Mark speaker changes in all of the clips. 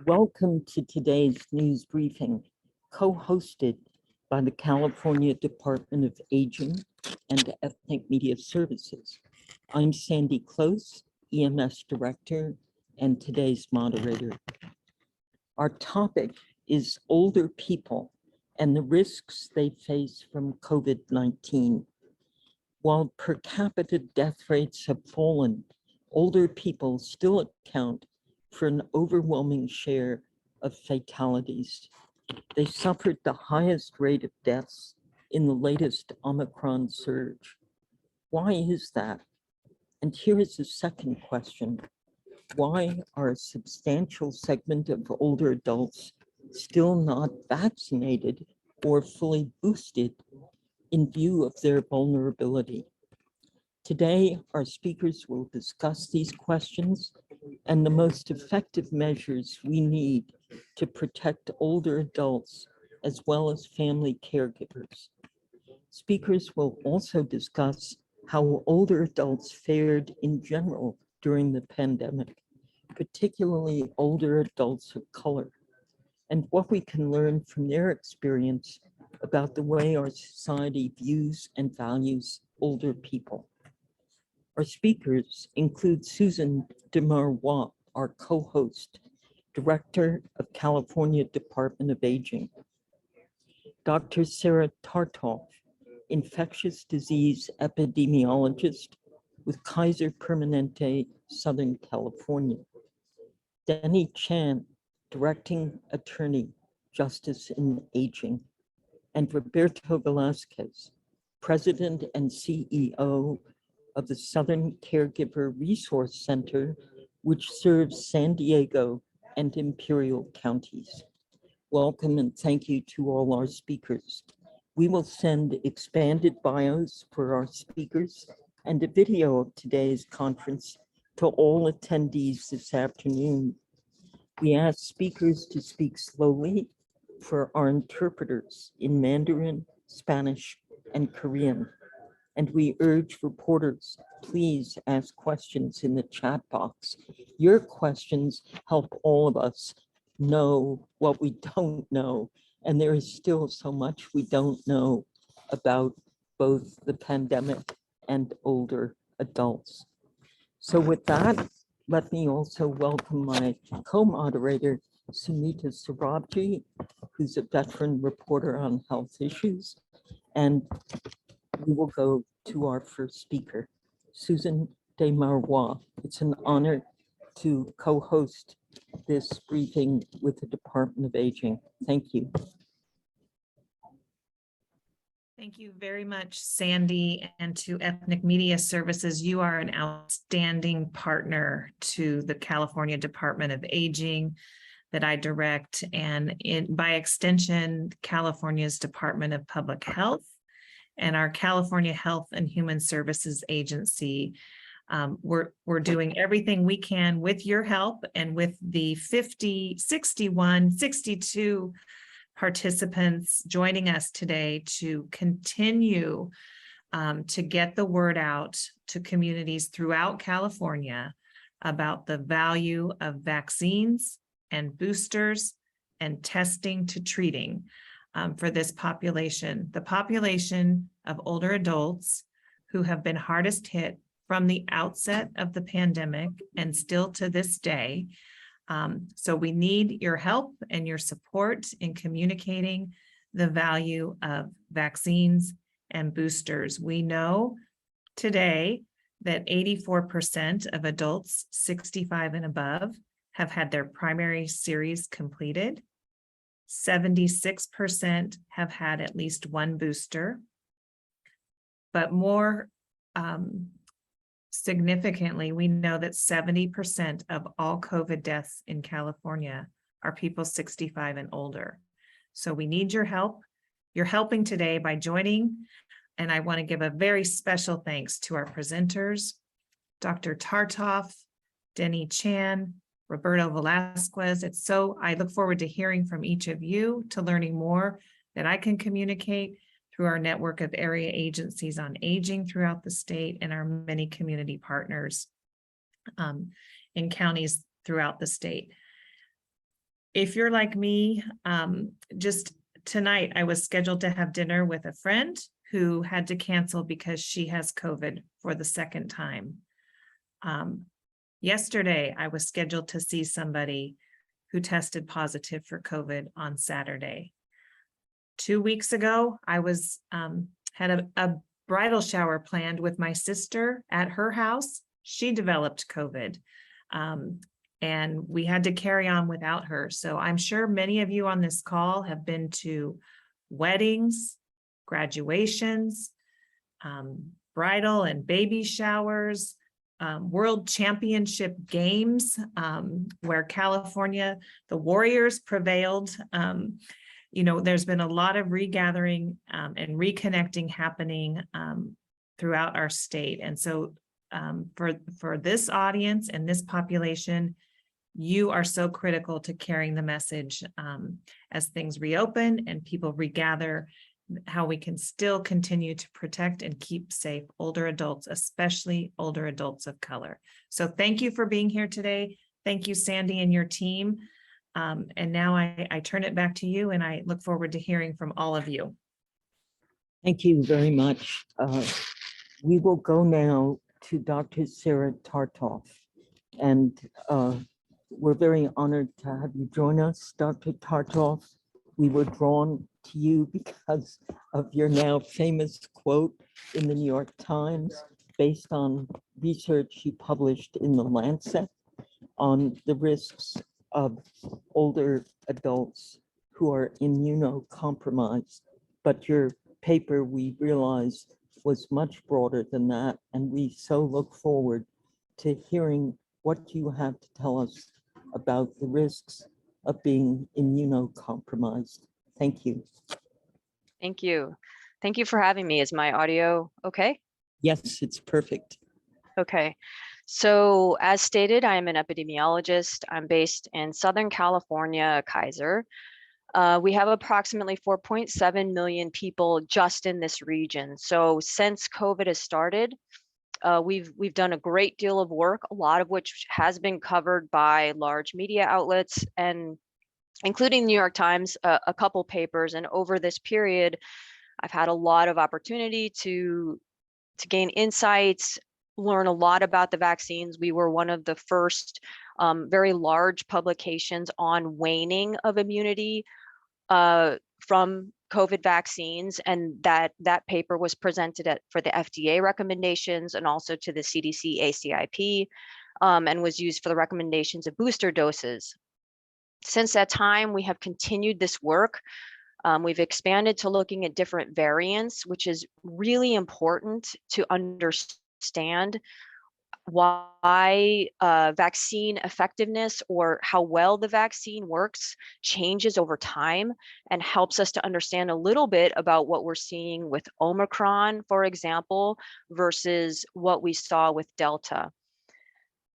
Speaker 1: Welcome to today's news briefing, co-hosted by the California Department of Aging and Ethnic Media Services. I'm Sandy Close, EMS Director, and today's moderator. Our topic is older people and the risks they face from COVID-19. While per capita death rates have fallen, older people still account for an overwhelming share of fatalities. They suffered the highest rate of deaths in the latest Omicron surge. Why is that? And here is the second question. Why are a substantial segment of older adults still not vaccinated or fully boosted in view of their vulnerability? Today, our speakers will discuss these questions and the most effective measures we need to protect older adults as well as family caregivers. Speakers will also discuss how older adults fared in general during the pandemic, particularly older adults of color, and what we can learn from their experience about the way our society views and values older people. Our speakers include Susan DeMarois, our co-host, Director of California Department of Aging, Dr. Sarah Tartoff, infectious disease epidemiologist with Kaiser Permanente, Southern California, Denny Chan, Directing Attorney, Justice in Aging, and Roberto Velasquez, President and CEO of the Southern Caregiver Resource Center, which serves San Diego and Imperial counties. Welcome and thank you to all our speakers. We will send expanded bios for our speakers and a video of today's conference to all attendees this afternoon. We ask speakers to speak slowly for our interpreters in Mandarin, Spanish, and Korean. And we urge reporters, please ask questions in the chat box. Your questions help all of us know what we don't know. And there is still so much we don't know about both the pandemic and older adults. So with that, let me also welcome my co-moderator, Sumita Sarabji, who's a veteran reporter on health issues. And we will go to our first speaker, Susan DeMarois. It's an honor to co-host this briefing with the Department of Aging. Thank you.
Speaker 2: Thank you very much, Sandy, and to Ethnic Media Services. You are an outstanding partner to the California Department of Aging that I direct, and by extension, California's Department of Public Health and our California Health and Human Services Agency. We're doing everything we can with your help and with the 50, 61, 62 participants joining us today to continue to get the word out to communities throughout California about the value of vaccines and boosters and testing to treating for this population, the population of older adults who have been hardest hit from the outset of the pandemic and still to this day. So we need your help and your support in communicating the value of vaccines and boosters. We know today that 84% of adults 65 and above have had their primary series completed. 76% have had at least one booster, but more significantly, we know that 70% of all COVID deaths in California are people 65 and older. So we need your help. You're helping today by joining, and I want to give a very special thanks to our presenters, Dr. Tartoff, Denny Chan, Roberto Velasquez. I look forward to hearing from each of you, to learning more that I can communicate through our network of area agencies on aging throughout the state and our many community partners in counties throughout the state. if you're like me, just tonight, I was scheduled to have dinner with a friend who had to cancel because she has COVID for the second time. Yesterday, I was scheduled to see somebody who tested positive for COVID on Saturday. 2 weeks ago, I was had a bridal shower planned with my sister at her house. She developed COVID. And we had to carry on without her. So I'm sure many of you on this call have been to weddings, graduations, bridal and baby showers, world championship games, where California, the Warriors prevailed. There's been a lot of regathering and reconnecting happening throughout our state. And so for this audience and this population, you are so critical to carrying the message as things reopen and people regather, how we can still continue to protect and keep safe older adults, especially older adults of color. So thank you for being here today. Thank you, Sandy, and your team. And now I turn it back to you, and I look forward to hearing from all of you.
Speaker 1: Thank you very much. We will go now to Dr. Sarah Tartoff, and we're very honored to have you join us, Dr. Tartoff. We were drawn to you because of your now famous quote in the New York Times, based on research you published in the Lancet on the risks of older adults who are immunocompromised. But your paper, we realized, was much broader than that, and we so look forward to hearing what you have to tell us about the risks of being immunocompromised. Thank you.
Speaker 3: Thank you. Thank you for having me. Is my audio okay?
Speaker 1: Yes, it's perfect.
Speaker 3: Okay. So as stated, I am an epidemiologist. I'm based in Southern California, Kaiser. We have approximately 4.7 million people just in this region. So since COVID has started, we've done a great deal of work, a lot of which has been covered by large media outlets, and including New York Times, a couple papers. And over this period, I've had a lot of opportunity to gain insights, learn a lot about the vaccines. We were one of the first very large publications on waning of immunity from COVID vaccines, and that paper was presented for the FDA recommendations and also to the CDC ACIP, and was used for the recommendations of booster doses. Since that time, we have continued this work. We've expanded to looking at different variants, which is really important to understand why vaccine effectiveness, or how well the vaccine works, changes over time, and helps us to understand a little bit about what we're seeing with Omicron, for example, versus what we saw with Delta.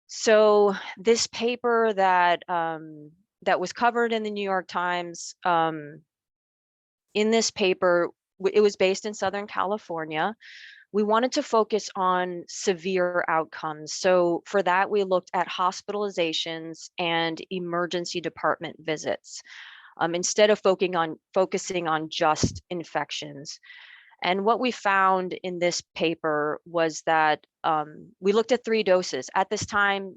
Speaker 3: So this paper that was covered in the New York Times, in this paper, it was based in Southern California. We wanted to focus on severe outcomes. So for that, we looked at hospitalizations and emergency department visits, instead of focusing on just infections. And what we found in this paper was that we looked at 3 doses. At this time,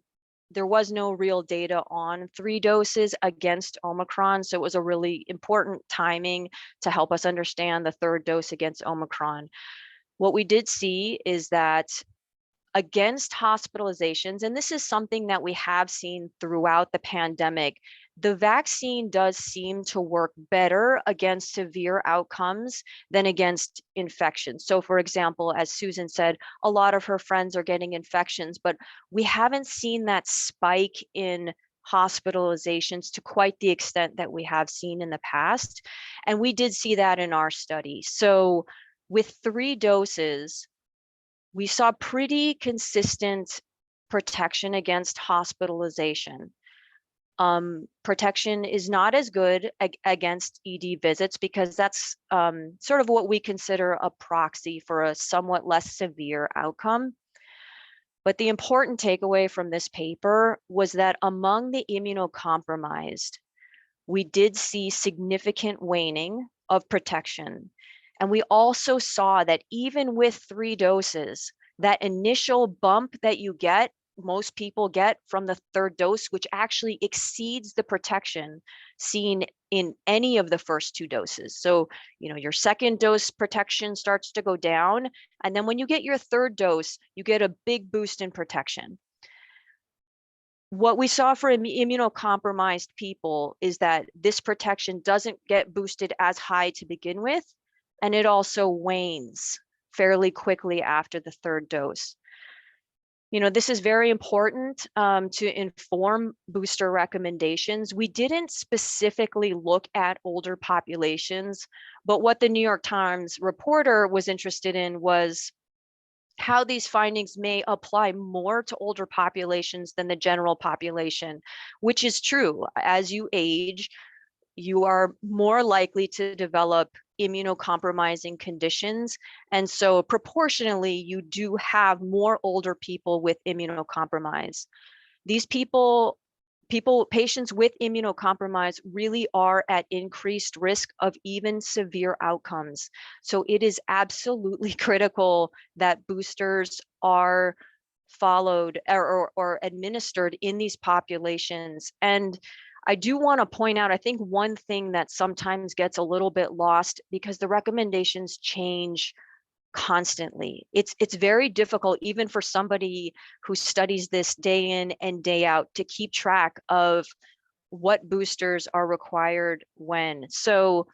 Speaker 3: there was no real data on 3 doses against Omicron. So it was a really important timing to help us understand the 3rd dose against Omicron. What we did see is that against hospitalizations, and this is something that we have seen throughout the pandemic, the vaccine does seem to work better against severe outcomes than against infections. So for example, as Susan said, a lot of her friends are getting infections, but we haven't seen that spike in hospitalizations to quite the extent that we have seen in the past. And we did see that in our study. So with 3 doses, we saw pretty consistent protection against hospitalization. Protection is not as good against ED visits, because that's sort of what we consider a proxy for a somewhat less severe outcome. But the important takeaway from this paper was that among the immunocompromised, we did see significant waning of protection. And we also saw that even with 3 doses, that initial bump that you get, most people get from the 3rd dose, which actually exceeds the protection seen in any of the first 2 doses. So, your 2nd dose protection starts to go down. And then when you get your 3rd dose, you get a big boost in protection. What we saw for immunocompromised people is that this protection doesn't get boosted as high to begin with, and it also wanes fairly quickly after the 3rd dose. This is very important to inform booster recommendations. We didn't specifically look at older populations, but what the New York Times reporter was interested in was how these findings may apply more to older populations than the general population, which is true. As you age, you are more likely to develop immunocompromising conditions. And so proportionally, you do have more older people with immunocompromise. These patients with immunocompromise really are at increased risk of even severe outcomes. So it is absolutely critical that boosters are followed or administered in these populations. And I do want to point out, I think one thing that sometimes gets a little bit lost, because the recommendations change constantly. It's very difficult, even for somebody who studies this day in and day out, to keep track of what boosters are required when. So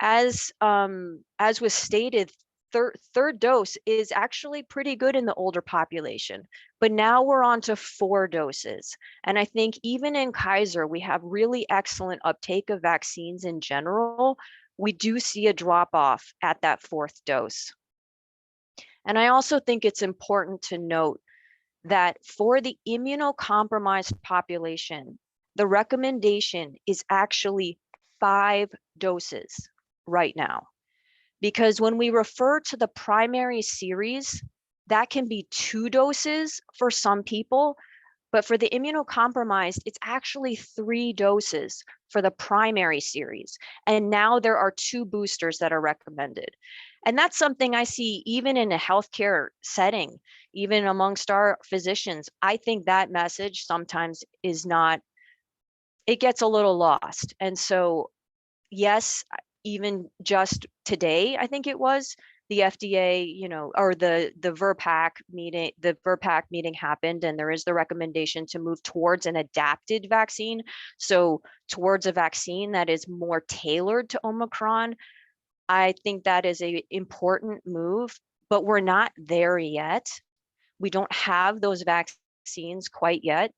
Speaker 3: as was stated, third dose is actually pretty good in the older population, but now we're on to 4 doses. And I think even in Kaiser, we have really excellent uptake of vaccines in general. We do see a drop off at that 4th dose. And I also think it's important to note that for the immunocompromised population, the recommendation is actually 5 doses right now. Because when we refer to the primary series, that can be 2 doses for some people, but for the immunocompromised, it's actually 3 doses for the primary series. And now there are 2 boosters that are recommended. And that's something I see even in a healthcare setting, even amongst our physicians. I think that message sometimes is not, it gets a little lost. And so, yes, even just today, I think it was, the FDA, or the VRBPAC meeting happened, and there is the recommendation to move towards an adapted vaccine. So towards a vaccine that is more tailored to Omicron. I think that is an important move, but we're not there yet. We don't have those vaccines quite yet.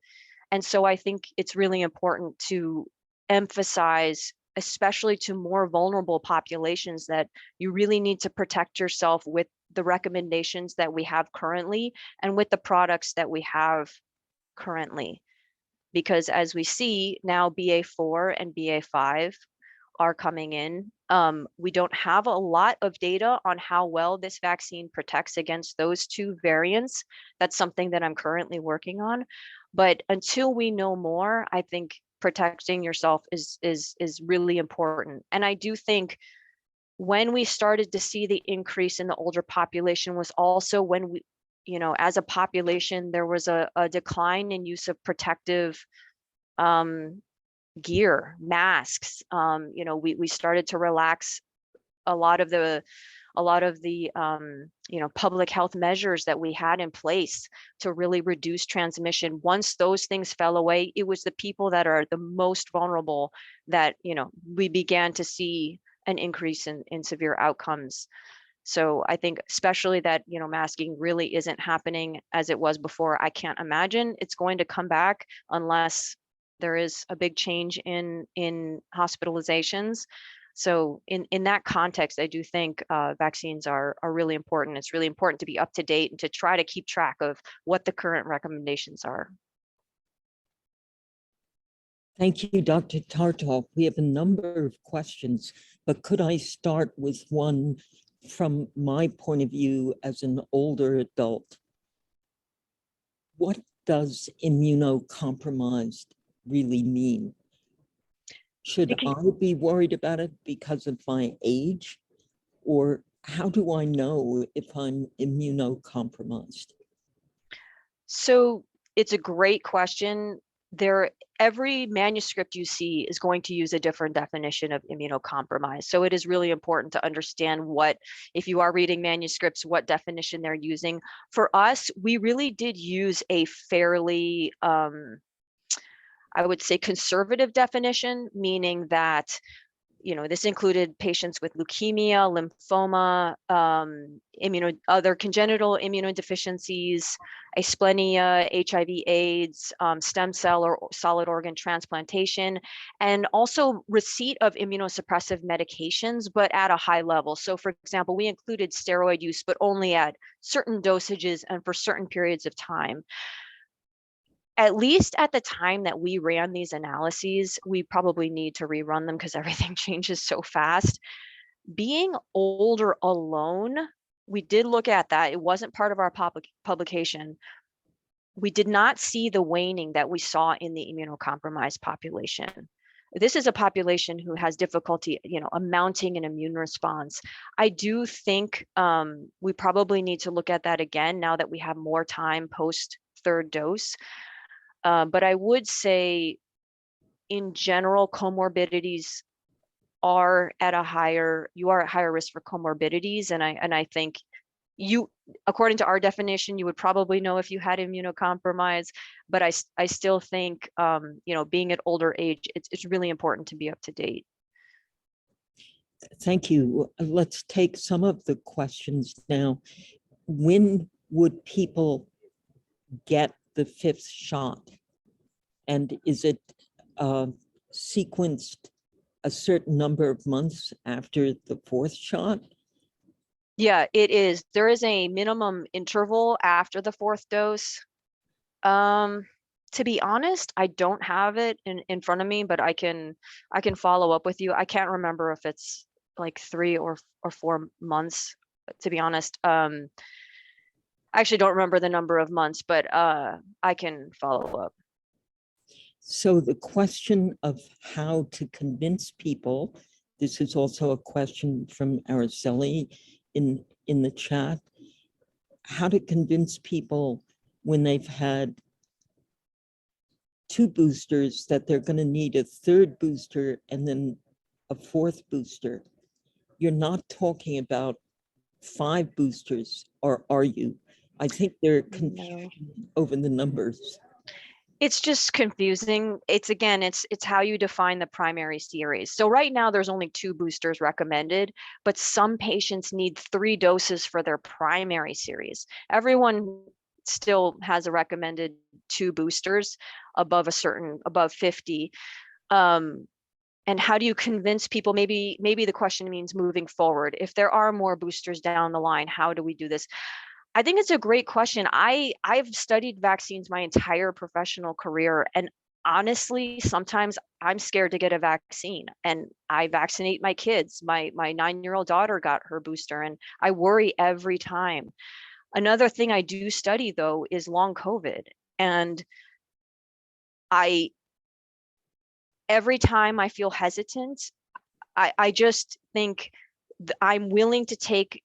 Speaker 3: And so I think it's really important to emphasize, especially to more vulnerable populations, that you really need to protect yourself with the recommendations that we have currently and with the products that we have currently. Because as we see now, BA4 and BA5 are coming in. We don't have a lot of data on how well this vaccine protects against those 2 variants. That's something that I'm currently working on. But until we know more, I think protecting yourself is really important. And I do think when we started to see the increase in the older population was also when we, as a population, there was a decline in use of protective gear, masks. We started to relax a lot of the public health measures that we had in place to really reduce transmission. Once those things fell away, it was the people that are the most vulnerable that, we began to see an increase in severe outcomes. So I think especially that, masking really isn't happening as it was before. I can't imagine it's going to come back unless there is a big change in hospitalizations. So in that context, I do think vaccines are really important. It's really important to be up to date and to try to keep track of what the current recommendations are.
Speaker 1: Thank you, Dr. Tartov. We have a number of questions, but could I start with one from my point of view as an older adult? What does immunocompromised really mean? Should
Speaker 3: It can-
Speaker 1: I be worried about it because of my age? Or how do I know if I'm immunocompromised?
Speaker 3: So it's a great question. Every manuscript you see is going to use a different definition of immunocompromised. So it is really important to understand what, if you are reading manuscripts, what definition they're using. For us, we really did use a fairly, I would say, conservative definition, meaning that this included patients with leukemia, lymphoma, other congenital immunodeficiencies, asplenia, HIV/AIDS, stem cell or solid organ transplantation, and also receipt of immunosuppressive medications, but at a high level. So for example, we included steroid use, but only at certain dosages and for certain periods of time. At least at the time that we ran these analyses, we probably need to rerun them because everything changes so fast. Being older alone, we did look at that. It wasn't part of our publication. We did not see the waning that we saw in the immunocompromised population. This is a population who has difficulty, mounting an immune response. I do think we probably need to look at that again now that we have more time post third dose. But I would say, in general, comorbidities you are at higher risk for comorbidities. And I think according to our definition, you would probably know if you had immunocompromise, but I still think, being at older age, it's really important to be up to date.
Speaker 1: Thank you. Let's take some of the questions now. When would people get the fifth shot? And is it sequenced a certain number of months after the fourth shot?
Speaker 3: Yeah, it is. There is a minimum interval after the fourth dose. To be honest, I don't have it in front of me, but I can follow up with you. I can't remember if it's like 3 or 4 months, to be honest. I actually don't remember the number of months, but I can follow up.
Speaker 1: So the question of how to convince people, this is also a question from Araceli in the chat, how to convince people when they've had 2 boosters that they're going to need a third booster and then a fourth booster. You're not talking about 5 boosters, or are you? I think they're confusion over the numbers.
Speaker 3: It's just confusing. It's how you define the primary series. So right now there's only 2 boosters recommended, but some patients need 3 doses for their primary series. Everyone still has a recommended 2 boosters above 50. And how do you convince people? Maybe the question means moving forward. If there are more boosters down the line, how do we do this? I think it's a great question. I've studied vaccines my entire professional career, and honestly, sometimes I'm scared to get a vaccine, and I vaccinate my kids. My 9-year-old daughter got her booster, and I worry every time. Another thing I do study though is long COVID, and every time I feel hesitant, I just think I'm willing to take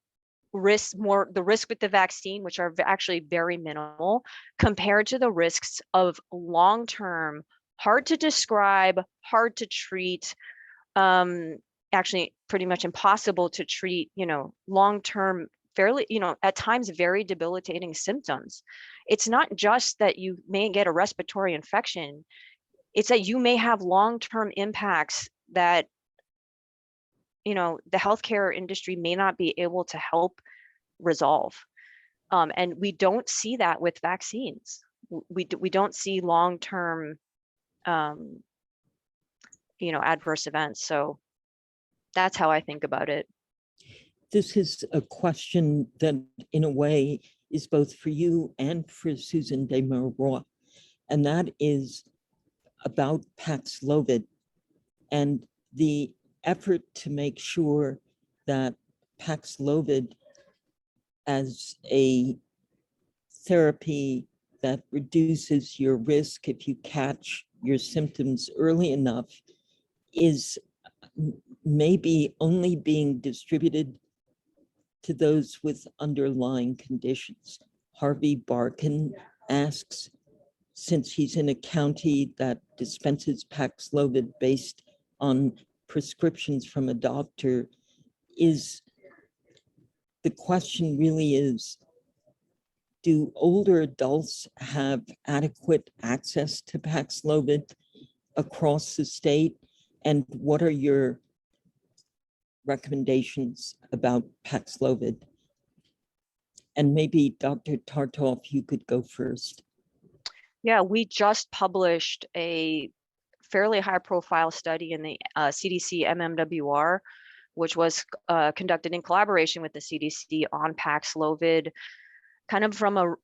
Speaker 3: the risk with the vaccine, which are actually very minimal compared to the risks of long-term, hard to describe, hard to treat, actually pretty much impossible to treat, long-term, fairly, at times very debilitating symptoms. It's not just that you may get a respiratory infection, it's that you may have long-term impacts that the healthcare industry may not be able to help resolve. And we don't see that with vaccines. We don't see long-term, adverse events. So that's how I think about it.
Speaker 1: This is a question that in a way is both for you and for Susan Desmarais, and that is about Paxlovid and the effort to make sure that Paxlovid as a therapy that reduces your risk if you catch your symptoms early enough is maybe only being distributed to those with underlying conditions. Harvey Barkin asks, since he's in a county that dispenses Paxlovid based on prescriptions from a doctor, the question really is, do older adults have adequate access to Paxlovid across the state? And what are your recommendations about Paxlovid? And maybe Dr. Tartov, you could go first.
Speaker 3: Yeah, we just published a fairly high profile study in the CDC MMWR, which was conducted in collaboration with the CDC on Paxlovid, kind of from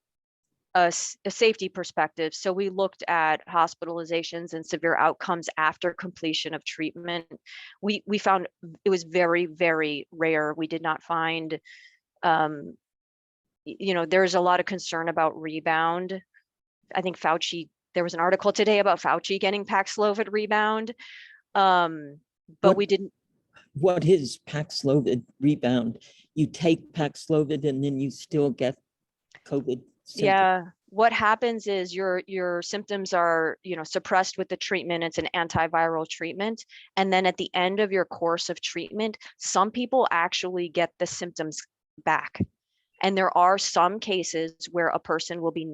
Speaker 3: a safety perspective. So we looked at hospitalizations and severe outcomes after completion of treatment. We found it was very, very rare. We did not find, there's a lot of concern about rebound. I think there was an article today about Fauci getting Paxlovid rebound, but we didn't.
Speaker 1: What is Paxlovid rebound? You take Paxlovid and then you still get COVID symptoms?
Speaker 3: Yeah, what happens is your symptoms are, suppressed with the treatment. It's an antiviral treatment. And then at the end of your course of treatment, some people actually get the symptoms back. And there are some cases where a person will be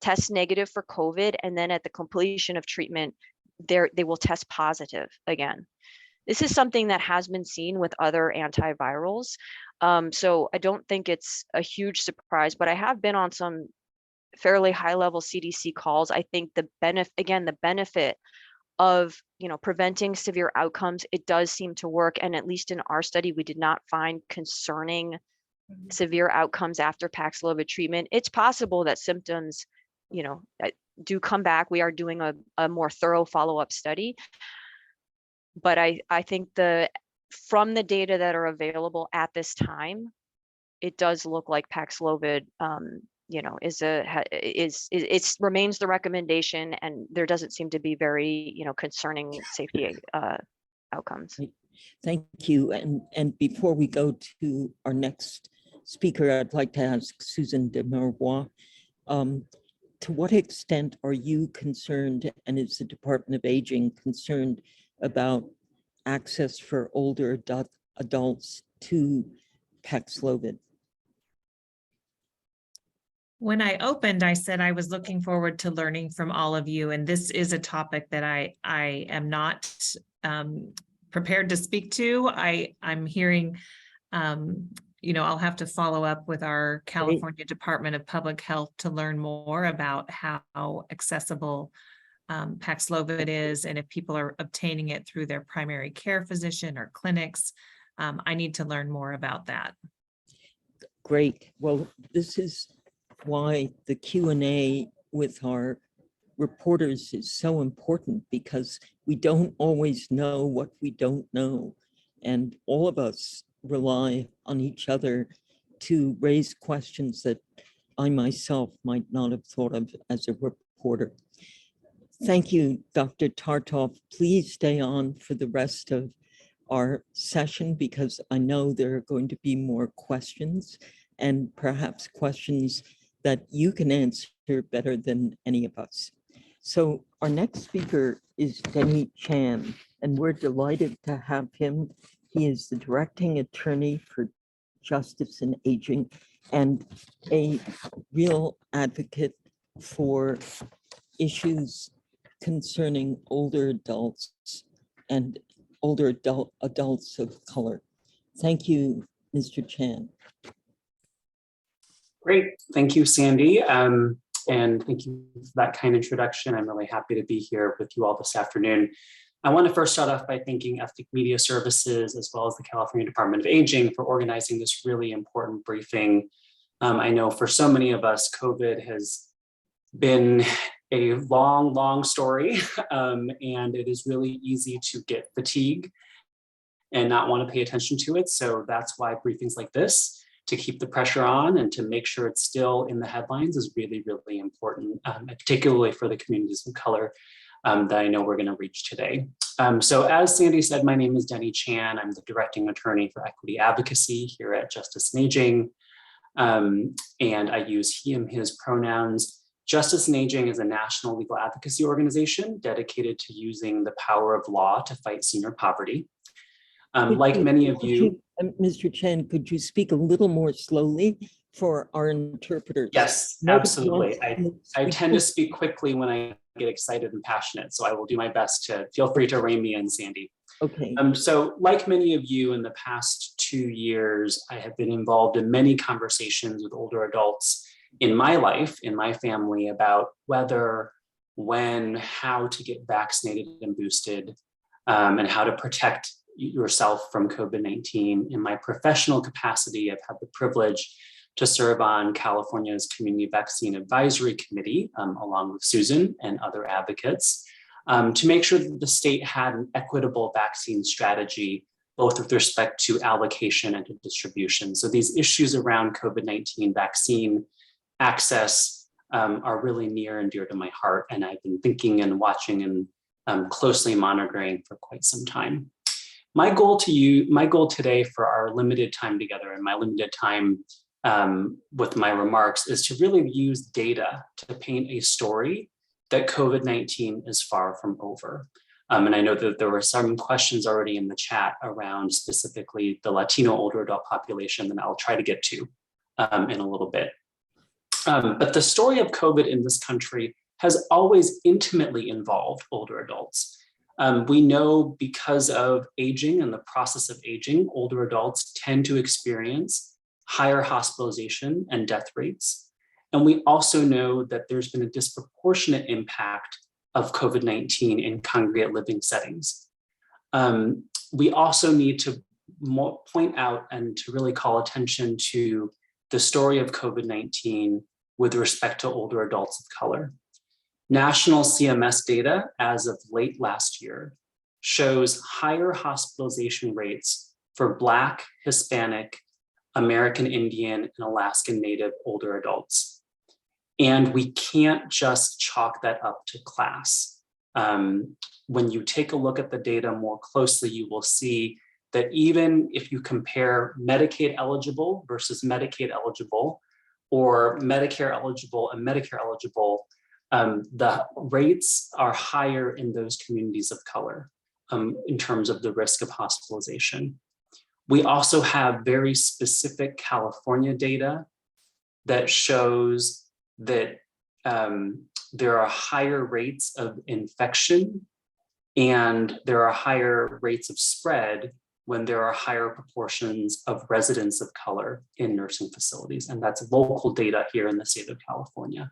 Speaker 3: test negative for COVID, and then at the completion of treatment, they will test positive again. This is something that has been seen with other antivirals. So I don't think it's a huge surprise, but I have been on some fairly high level CDC calls. I think the benefit of, preventing severe outcomes, it does seem to work. And at least in our study, we did not find concerning severe outcomes after Paxlovid treatment. It's possible that symptoms, do come back. We are doing a more thorough follow-up study. But I think from the data that are available at this time, it does look like Paxlovid, it remains the recommendation, and there doesn't seem to be very, concerning safety outcomes.
Speaker 1: Thank you. And before we go to our next speaker, I'd like to ask Susan de Marois, to what extent are you concerned, and is the Department of Aging concerned about access for older adults to Paxlovid?
Speaker 2: When I opened, I said I was looking forward to learning from all of you, and this is a topic that I am not prepared to speak to. I'm hearing, I'll have to follow up with our California Department of Public Health to learn more about how accessible Paxlovid is, and if people are obtaining it through their primary care physician or clinics. I need to learn more about that.
Speaker 1: Great. Well, this is why the Q&A with our reporters is so important, because we don't always know what we don't know. And all of us rely on each other to raise questions that I myself might not have thought of as a reporter. Thank you, Dr. Tartov. Please stay on for the rest of our session, because I know there are going to be more questions, and perhaps questions that you can answer better than any of us. So our next speaker is Denny Chan, and we're delighted to have him. He is the directing attorney for Justice and Aging and a real advocate for issues concerning older adults and older adults of color. Thank you, Mr. Chan.
Speaker 4: Great, thank you, Sandy. And thank you for that kind introduction. I'm really happy to be here with you all this afternoon. I want to first start off by thanking Ethnic Media Services, as well as the California Department of Aging, for organizing this really important briefing. I know for so many of us, COVID has been a long, long story, and it is really easy to get fatigue and not want to pay attention to it. So that's why briefings like this, to keep the pressure on and to make sure it's still in the headlines, is really, really important, particularly for the communities of color. that I know we're going to reach today. So as Sandy said, my name is Denny Chan. I'm the directing attorney for equity advocacy here at Justice and Aging. And I use he, him, his pronouns. Justice and Aging is a national legal advocacy organization dedicated to using the power of law to fight senior poverty. Like many of you.
Speaker 1: Mr. Chen, could you speak a little more slowly for our interpreters?
Speaker 4: Yes, absolutely. I tend to speak quickly when I get excited and passionate, so I will do my best to feel free to rein me in, Sandy.
Speaker 1: Okay.
Speaker 4: So like many of you in the past 2 years, I have been involved in many conversations with older adults in my life, in my family, about whether, when, how to get vaccinated and boosted, and how to protect yourself from COVID-19. In my professional capacity, I've had the privilege to serve on California's Community Vaccine Advisory Committee, along with Susan and other advocates, to make sure that the state had an equitable vaccine strategy, both with respect to allocation and to distribution. So these issues around COVID-19 vaccine access are really near and dear to my heart, and I've been thinking and watching and closely monitoring for quite some time. My goal today for our limited time together and my limited time with my remarks is to really use data to paint a story that COVID-19 is far from over. And I know that there were some questions already in the chat around specifically the Latino older adult population that I'll try to get to in a little bit. But the story of COVID in this country has always intimately involved older adults. We know because of aging and the process of aging, older adults tend to experience higher hospitalization and death rates. And we also know that there's been a disproportionate impact of COVID-19 in congregate living settings. We also need to point out and to really call attention to the story of COVID-19 with respect to older adults of color. National CMS data as of late last year shows higher hospitalization rates for Black, Hispanic, American Indian, and Alaskan Native older adults. And we can't just chalk that up to class. When you take a look at the data more closely, you will see that even if you compare Medicaid eligible versus Medicaid eligible, or Medicare eligible and Medicare eligible, the rates are higher in those communities of color in terms of the risk of hospitalization. We also have very specific California data that shows that there are higher rates of infection and there are higher rates of spread when there are higher proportions of residents of color in nursing facilities. And that's local data here in the state of California.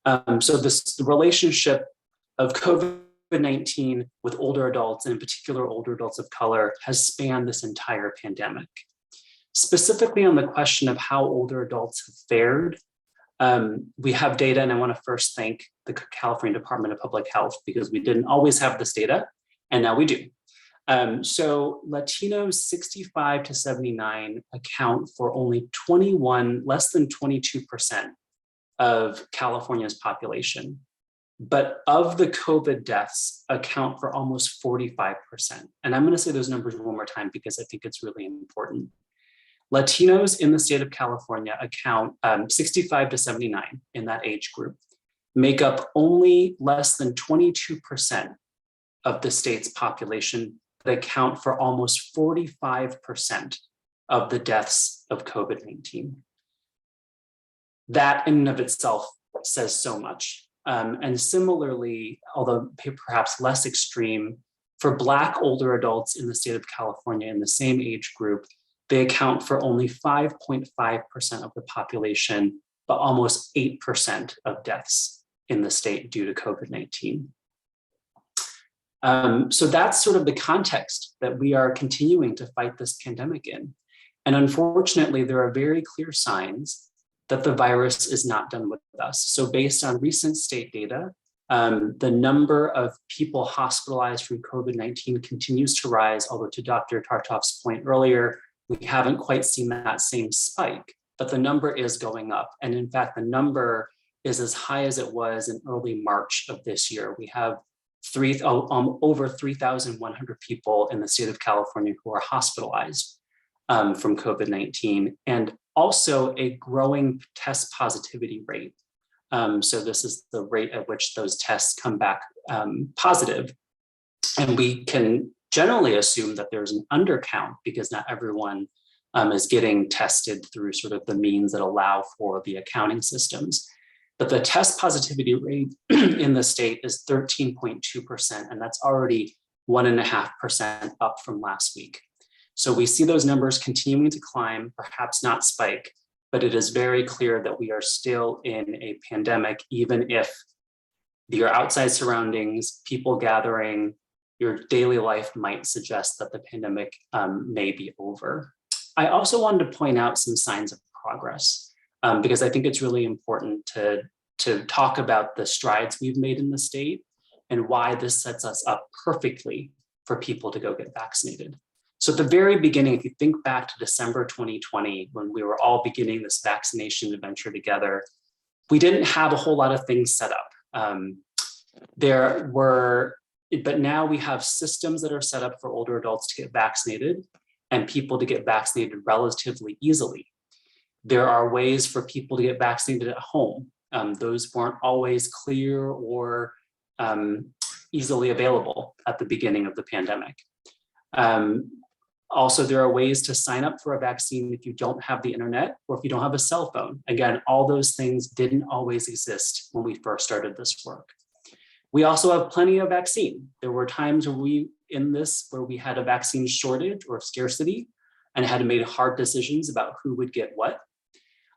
Speaker 4: So the relationship of COVID-19 with older adults, and in particular older adults of color, has spanned this entire pandemic. Specifically on the question of how older adults have fared, we have data, and I want to first thank the California Department of Public Health because we didn't always have this data, and now we do. So Latinos 65 to 79 account for only less than 22% of California's population, but of the COVID deaths account for almost 45%. And I'm going to say those numbers one more time because I think it's really important. Latinos in the state of California account 65 to 79 in that age group, make up only less than 22% of the state's population, that account for almost 45% of the deaths of COVID-19. That in and of itself says so much. And similarly, although perhaps less extreme, for Black older adults in the state of California in the same age group, they account for only 5.5% of the population, but almost 8% of deaths in the state due to COVID-19. So that's sort of the context that we are continuing to fight this pandemic in. And unfortunately, there are very clear signs that the virus is not done with us. So based on recent state data, the number of people hospitalized from COVID-19 continues to rise, although to Dr. Tartoff's point earlier, we haven't quite seen that same spike, but the number is going up. And in fact, the number is as high as it was in early March of this year. We have over 3,100 people in the state of California who are hospitalized from COVID-19, and also a growing test positivity rate. So this is the rate at which those tests come back positive. And we can generally assume that there's an undercount because not everyone is getting tested through sort of the means that allow for the accounting systems. But the test positivity rate in the state is 13.2%, and that's already 1.5% up from last week. So we see those numbers continuing to climb, perhaps not spike, but it is very clear that we are still in a pandemic, even if your outside surroundings, people gathering, your daily life might suggest that the pandemic may be over. I also wanted to point out some signs of progress because I think it's really important to talk about the strides we've made in the state and why this sets us up perfectly for people to go get vaccinated. So at the very beginning, if you think back to December 2020, when we were all beginning this vaccination adventure together, we didn't have a whole lot of things set up. But now we have systems that are set up for older adults to get vaccinated and people to get vaccinated relatively easily. There are ways for people to get vaccinated at home. Those weren't always clear or easily available at the beginning of the pandemic. Also, there are ways to sign up for a vaccine if you don't have the internet or if you don't have a cell phone. Again, all those things didn't always exist when we first started this work. We also have plenty of vaccine. There were times where we had a vaccine shortage or scarcity and had to make hard decisions about who would get what.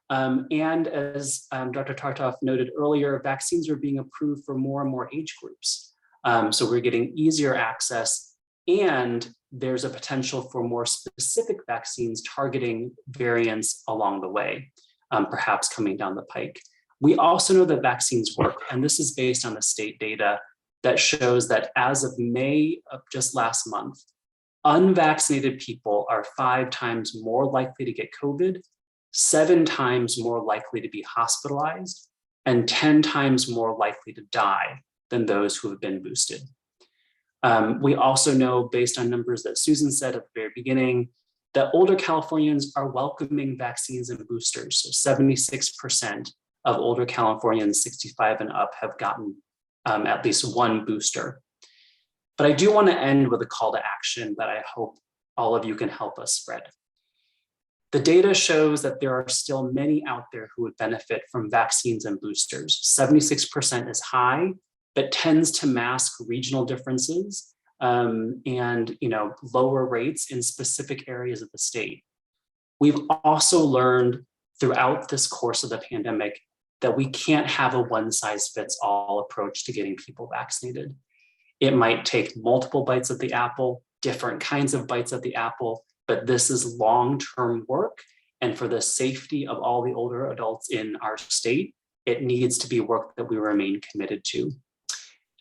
Speaker 4: And as Dr. Tartoff noted earlier, vaccines are being approved for more and more age groups. So we're getting easier access, and there's a potential for more specific vaccines targeting variants along the way, perhaps coming down the pike. We also know that vaccines work, and this is based on the state data that shows that as of May of just last month, unvaccinated people are 5 times more likely to get COVID, 7 times more likely to be hospitalized, and 10 times more likely to die than those who have been boosted. We also know, based on numbers that Susan said at the very beginning, that older Californians are welcoming vaccines and boosters. So 76% of older Californians 65 and up have gotten at least one booster. But I do want to end with a call to action that I hope all of you can help us spread. The data shows that there are still many out there who would benefit from vaccines and boosters. 76% is high, but tends to mask regional differences and lower rates in specific areas of the state. We've also learned throughout this course of the pandemic that we can't have a one-size-fits-all approach to getting people vaccinated. It might take multiple bites at the apple, different kinds of bites at the apple, but this is long-term work. And for the safety of all the older adults in our state, it needs to be work that we remain committed to.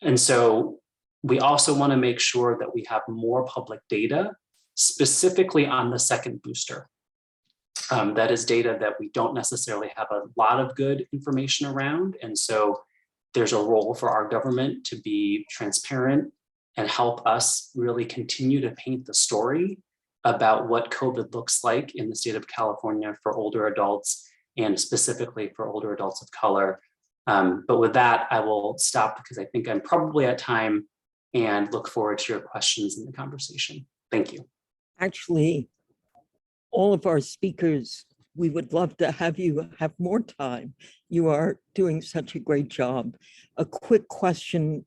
Speaker 4: And so we also want to make sure that we have more public data, specifically on the second booster. That is data that we don't necessarily have a lot of good information around. And so there's a role for our government to be transparent and help us really continue to paint the story about what COVID looks like in the state of California for older adults and specifically for older adults of color. But with that, I will stop because I think I'm probably at time and look forward to your questions in the conversation. Thank you.
Speaker 1: Actually, all of our speakers, we would love to have you have more time. You are doing such a great job. A quick question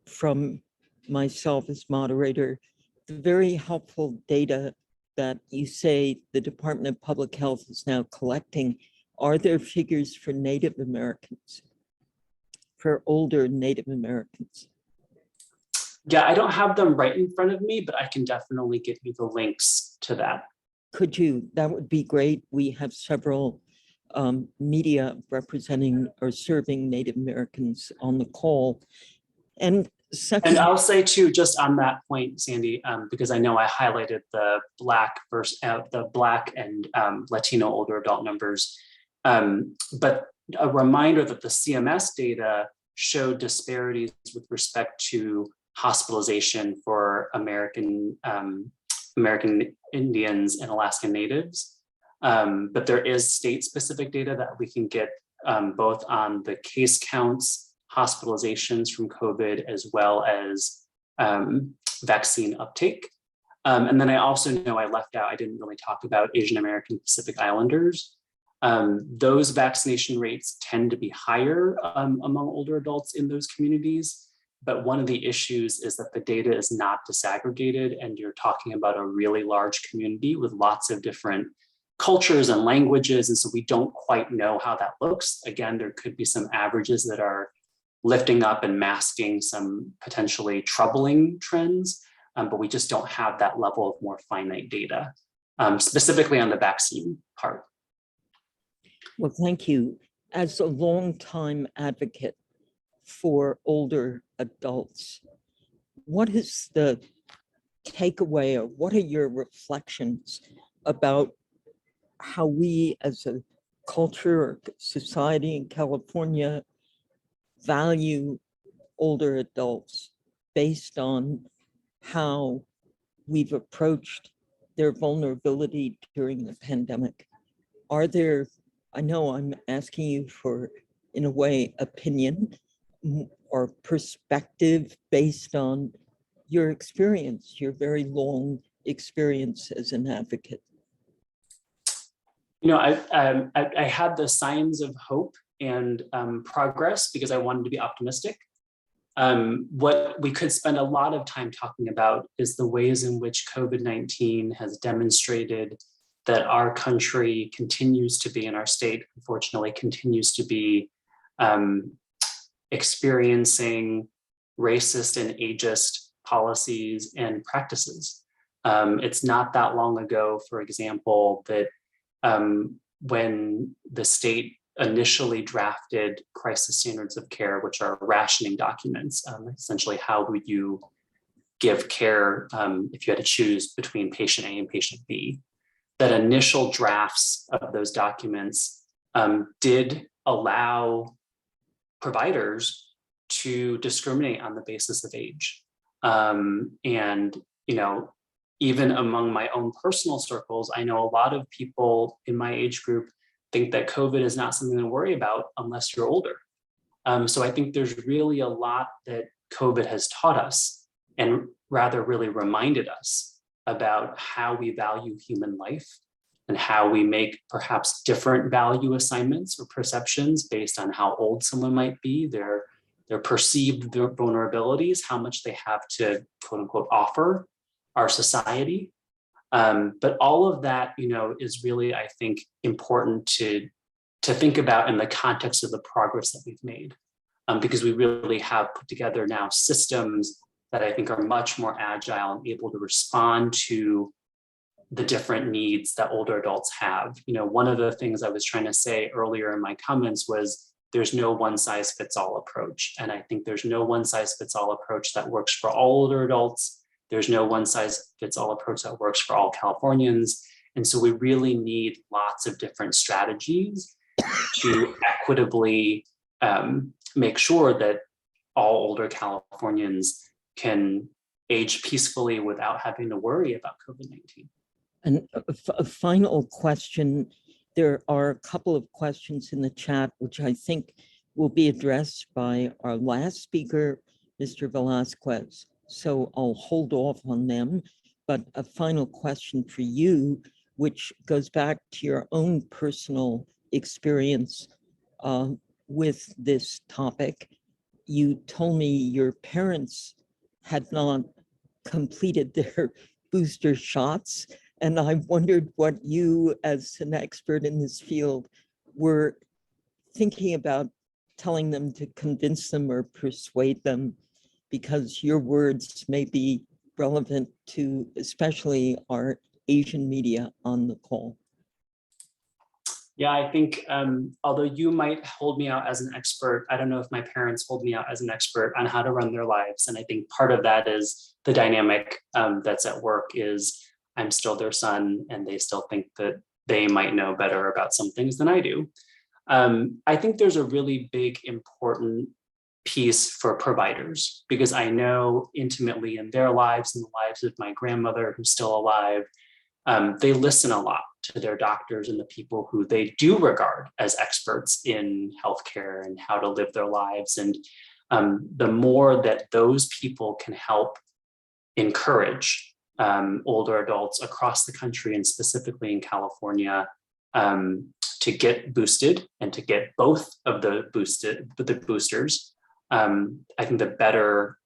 Speaker 1: from myself as moderator. The very helpful data that you say the Department of Public Health is now collecting, are there figures for Native Americans, for older Native Americans?
Speaker 4: Yeah, I don't have them right in front of me, but I can definitely give you the links to that.
Speaker 1: Could you? That would be great. We have several media representing or serving Native Americans on the call. And second,
Speaker 4: and I'll say too, just on that point, Sandy, because I know I highlighted the Black and Latino older adult numbers, but a reminder that the CMS data showed disparities with respect to hospitalization for American Indians and Alaskan Natives. But there is state-specific data that we can get both on the case counts, hospitalizations from COVID, as well as vaccine uptake. And then I also know I left out, I didn't really talk about Asian American Pacific Islanders. Those vaccination rates tend to be higher among older adults in those communities. But one of the issues is that the data is not disaggregated, and you're talking about a really large community with lots of different cultures and languages. And so we don't quite know how that looks. Again, there could be some averages that are lifting up and masking some potentially troubling trends, but we just don't have that level of more finite data, specifically on the vaccine part.
Speaker 1: Well, thank you. As a longtime advocate for older adults, what is the takeaway, or what are your reflections about how we as a culture or society in California value older adults based on how we've approached their vulnerability during the pandemic? Are there, I know I'm asking you for, in a way, opinion or perspective based on your experience, your very long experience as an advocate.
Speaker 4: You know, I had the signs of hope and progress because I wanted to be optimistic. What we could spend a lot of time talking about is the ways in which COVID-19 has demonstrated that our country continues to be, and our state, unfortunately, continues to be experiencing racist and ageist policies and practices. It's not that long ago, for example, that when the state initially drafted crisis standards of care, which are rationing documents, essentially how would you give care if you had to choose between patient A and patient B, that initial drafts of those documents did allow providers to discriminate on the basis of age. And, you know, even among my own personal circles, I know a lot of people in my age group think that COVID is not something to worry about unless you're older. So I think there's really a lot that COVID has taught us, and rather really reminded us about how we value human life and how we make perhaps different value assignments or perceptions based on how old someone might be, their perceived vulnerabilities, how much they have to quote unquote offer our society. But all of that, you know, is really, I think, important to think about in the context of the progress that we've made, because we really have put together now systems that I think are much more agile and able to respond to the different needs that older adults have. You know, one of the things I was trying to say earlier in my comments was there's no one size fits all approach. And I think there's no one size fits all approach that works for all older adults. There's no one size fits all approach that works for all Californians. And so we really need lots of different strategies to equitably make sure that all older Californians can age peacefully without having to worry about COVID-19.
Speaker 1: And a final question. There are a couple of questions in the chat, which I think will be addressed by our last speaker, Mr. Velasquez. So I'll hold off on them. But a final question for you, which goes back to your own personal experience with this topic. You told me your parents had not completed their booster shots. And I wondered what you, as an expert in this field, were thinking about telling them to convince them or persuade them, because your words may be relevant to especially our Asian media on the call.
Speaker 4: Yeah, I think although you might hold me out as an expert, I don't know if my parents hold me out as an expert on how to run their lives. And I think part of that is the dynamic that's at work is I'm still their son, and they still think that they might know better about some things than I do. I think there's a really big, important piece for providers, because I know intimately in their lives and the lives of my grandmother who's still alive, they listen a lot to their doctors and the people who they do regard as experts in healthcare and how to live their lives. And the more that those people can help encourage older adults across the country and specifically in California to get boosted and to get both of the boosters, I think the better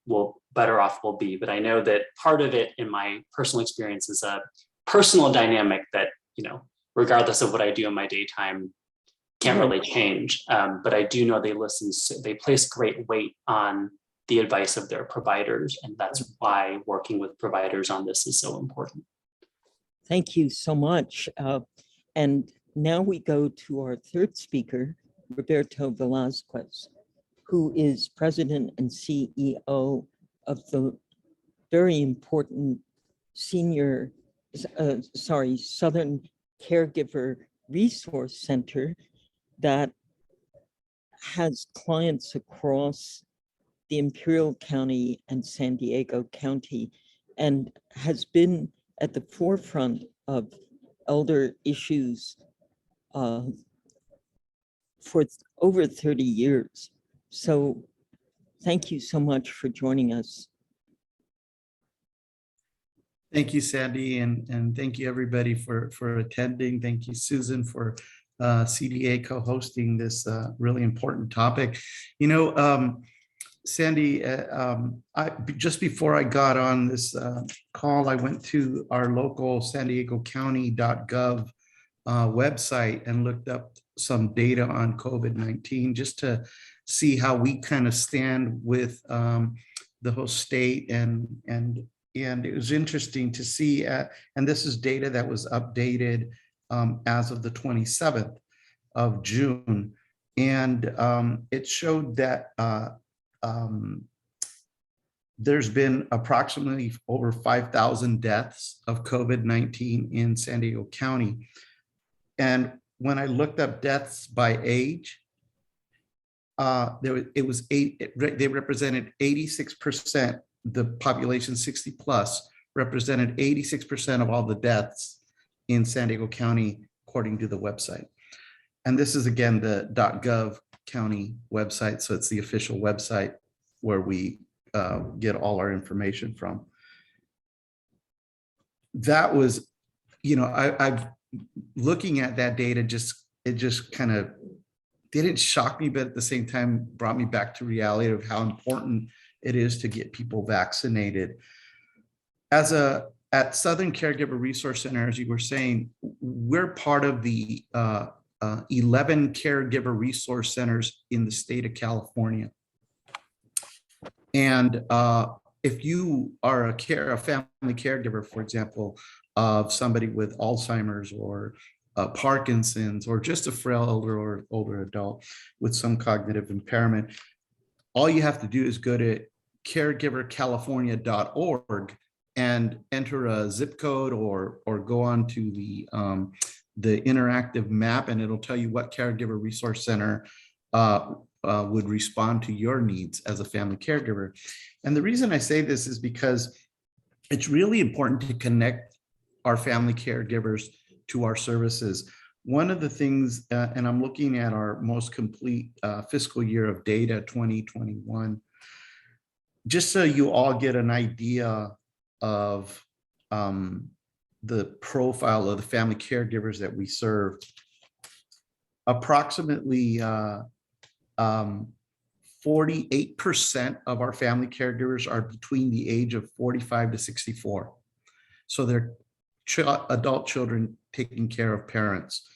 Speaker 4: off we'll be. But I know that part of it in my personal experience is a personal dynamic that, regardless of what I do in my daytime, can't really change. But I do know they they place great weight on the advice of their providers. And that's why working with providers on this is so important.
Speaker 1: Thank you so much. And now we go to our third speaker, Roberto Velasquez, who is president and CEO of the very important Southern Caregiver Resource Center that has clients across the Imperial County and San Diego County, and has been at the forefront of elder issues for over 30 years. So thank you so much for joining us.
Speaker 5: Thank you, Sandy, and thank you everybody for attending. Thank you, Susan, for CDA co-hosting this really important topic. Sandy, just before I got on this call, I went to our local San Diego County.gov website and looked up some data on COVID-19 just to see how we kind of stand with the whole state, and it was interesting to see, and this is data that was updated as of the 27th of June, and it showed that there's been approximately over 5,000 deaths of COVID-19 in San Diego County. And when I looked up deaths by age, they represented 86%, the population 60 plus represented 86% of all the deaths in San Diego County, according to the website. And this is again the .gov county website, so it's the official website where we get all our information from. That was, I've looking at that data, it just kind of didn't shock me, but at the same time brought me back to reality of how important it is to get people vaccinated. At Southern Caregiver Resource Center, as you were saying, we're part of the 11 caregiver resource centers in the state of California. And if you are a family caregiver, for example, of somebody with Alzheimer's or Parkinson's, or just a frail or older adult with some cognitive impairment, all you have to do is go to caregivercalifornia.org and enter a zip code or go on to the interactive map, and it'll tell you what caregiver resource center would respond to your needs as a family caregiver. And the reason I say this is because it's really important to connect our family caregivers to our services. One of the things, and I'm looking at our most complete fiscal year of data, 2021, just so you all get an idea of the profile of the family caregivers that we serve. Approximately 48% of our family caregivers are between the age of 45 to 64. So they're adult children taking care of parents.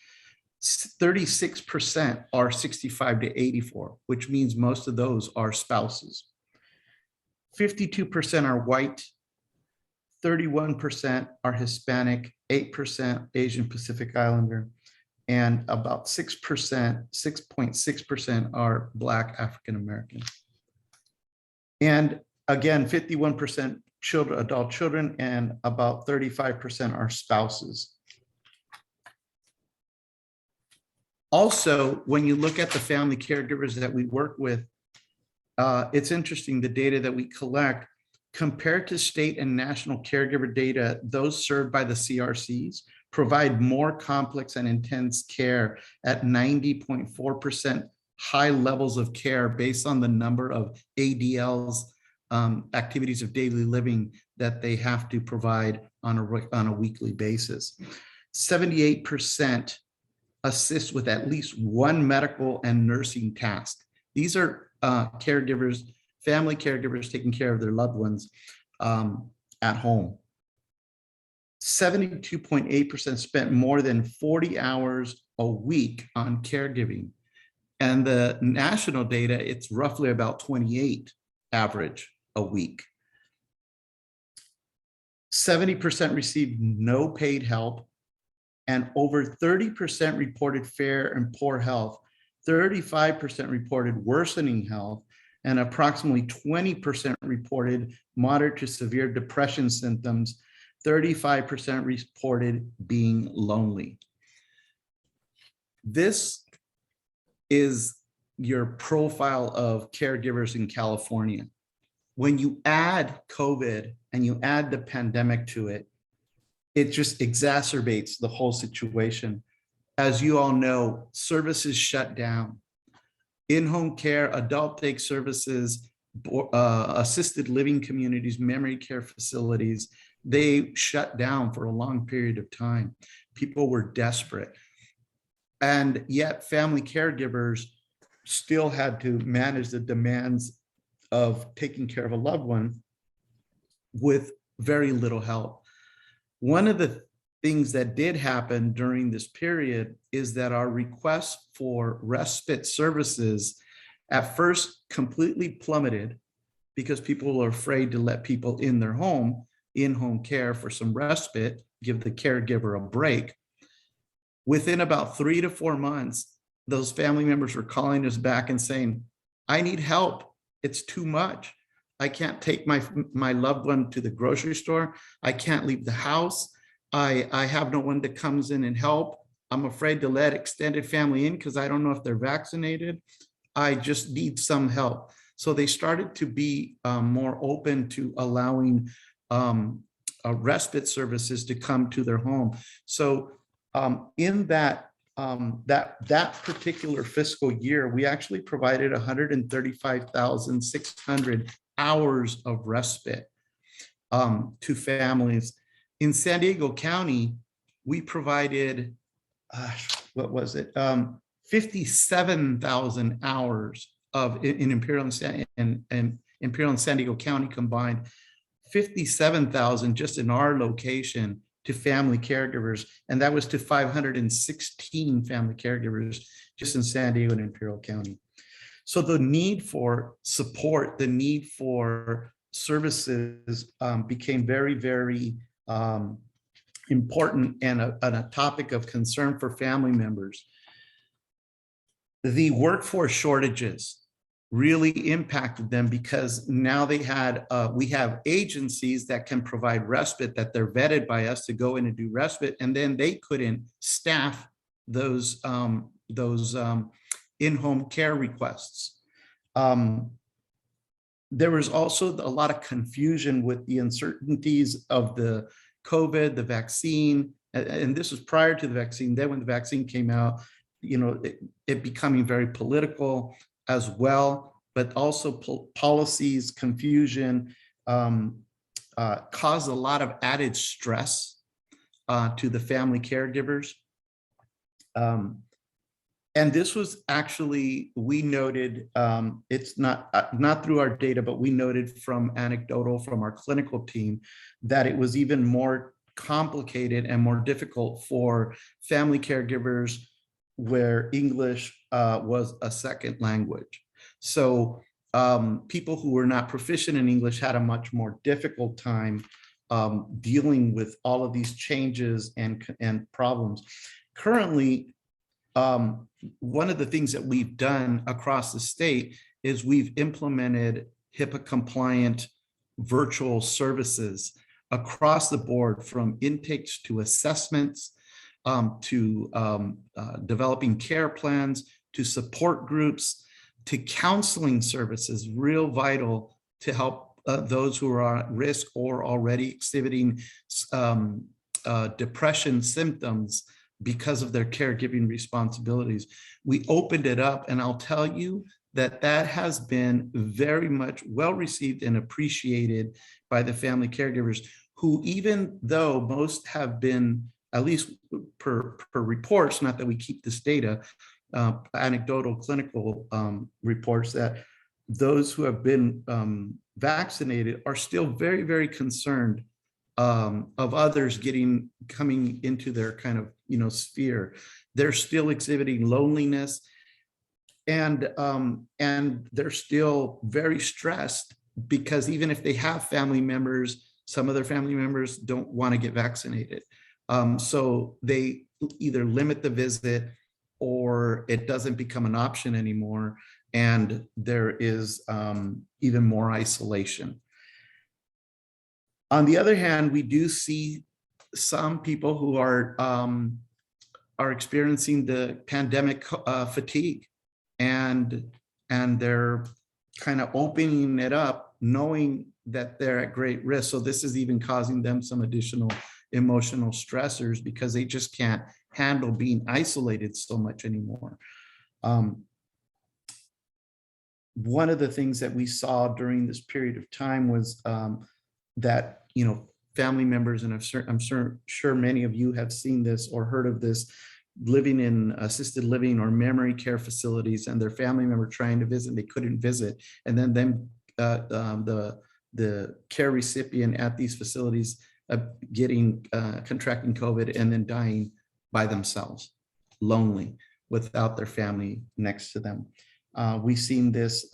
Speaker 5: 36% are 65 to 84, which means most of those are spouses. 52% are white, 31% are Hispanic, 8% Asian Pacific Islander, and about 6.6% are Black African American. And again, 51% adult children, and about 35% are spouses. Also, when you look at the family caregivers that we work with, it's interesting, the data that we collect compared to state and national caregiver data, those served by the CRCs provide more complex and intense care at 90.4% high levels of care based on the number of ADLs, activities of daily living, that they have to provide on a weekly basis. 78% assist with at least one medical and nursing task. These are caregivers, family caregivers taking care of their loved ones at home. 72.8% spent more than 40 hours a week on caregiving. And the national data, it's roughly about 28 average a week. 70% received no paid help, and over 30% reported fair and poor health. 35% reported worsening health, and approximately 20% reported moderate to severe depression symptoms. 35% reported being lonely. This is your profile of caregivers in California. When you add COVID and you add the pandemic to it, it just exacerbates the whole situation. As you all know, services shut down. In-home care, adult day services, assisted living communities, memory care facilities, they shut down for a long period of time. People were desperate. And yet family caregivers still had to manage the demands of taking care of a loved one with very little help. One of the things that did happen during this period is that our requests for respite services at first completely plummeted because people were afraid to let people in their home, in-home care for some respite, give the caregiver a break. Within about 3 to 4 months, those family members were calling us back and saying, I need help. It's too much. I can't take my loved one to the grocery store. I can't leave the house. I have no one that comes in and help. I'm afraid to let extended family in because I don't know if they're vaccinated. I just need some help. So they started to be more open to allowing respite services to come to their home. So in that particular fiscal year, we actually provided 135,600 hours of respite to families. In San Diego County, we provided, 57,000 hours of in Imperial and Imperial and San Diego County combined, 57,000 just in our location to family caregivers, and that was to 516 family caregivers just in San Diego and Imperial County. So the need for support, the need for services became very, very important and a topic of concern for family members. The workforce shortages really impacted them because now they had, we have agencies that can provide respite, that they're vetted by us to go in and do respite, and then they couldn't staff those in-home care requests. There was also a lot of confusion with the uncertainties of the COVID, the vaccine, and this was prior to the vaccine. Then when the vaccine came out, you know, it becoming very political as well, but also policies, confusion, caused a lot of added stress to the family caregivers. And this was actually, we noted, it's not through our data, but we noted from anecdotal from our clinical team that it was even more complicated and more difficult for family caregivers where English was a second language. So people who were not proficient in English had a much more difficult time dealing with all of these changes and problems. Currently, one of the things that we've done across the state is we've implemented HIPAA compliant virtual services across the board, from intakes to assessments, to developing care plans, to support groups. to counseling services, real vital to help those who are at risk or already exhibiting depression symptoms because of their caregiving responsibilities. We opened it up, and I'll tell you that that has been very much well received and appreciated by the family caregivers, who, even though most have been, at least per reports, not that we keep this data, anecdotal clinical reports, that those who have been vaccinated are still very, very concerned of others coming into their kind of, sphere. They're still exhibiting loneliness, and they're still very stressed, because even if they have family members, some of their family members don't want to get vaccinated. So they either limit the visit, or it doesn't become an option anymore, and there is even more isolation. On the other hand, we do see some people who are experiencing the pandemic fatigue, and they're kind of opening it up, knowing that they're at great risk. So this is even causing them some additional emotional stressors, because they just can't handle being isolated so much anymore. One of the things that we saw during this period of time was that, family members, and I'm sure many of you have seen this or heard of this, living in assisted living or memory care facilities, and their family member trying to visit, they couldn't visit, and then the care recipient at these facilities contracting COVID and then dying by themselves, lonely, without their family next to them. We've seen this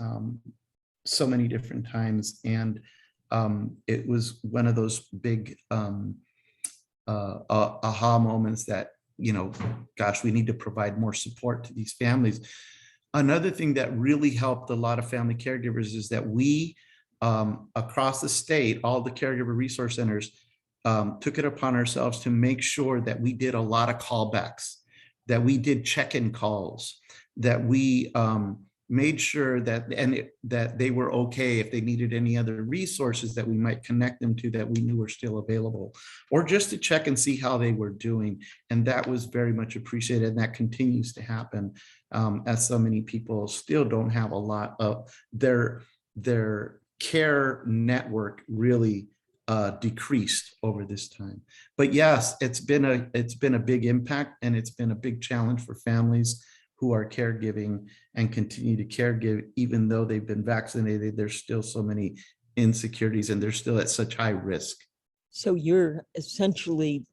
Speaker 5: so many different times, and it was one of those big aha moments that, gosh, we need to provide more support to these families. Another thing that really helped a lot of family caregivers is that we, across the state, all the caregiver resource centers, took it upon ourselves to make sure that we did a lot of callbacks, that we did check-in calls, that we made sure that that they were okay if they needed any other resources that we might connect them to, that we knew were still available, or just to check and see how they were doing. And that was very much appreciated, and that continues to happen, as so many people still don't have a lot of their care network really decreased over this time. But yes, it's been a big impact, and it's been a big challenge for families who are caregiving and continue to caregive. Even though they've been vaccinated, there's still so many insecurities, and they're still at such high risk.
Speaker 1: So you're essentially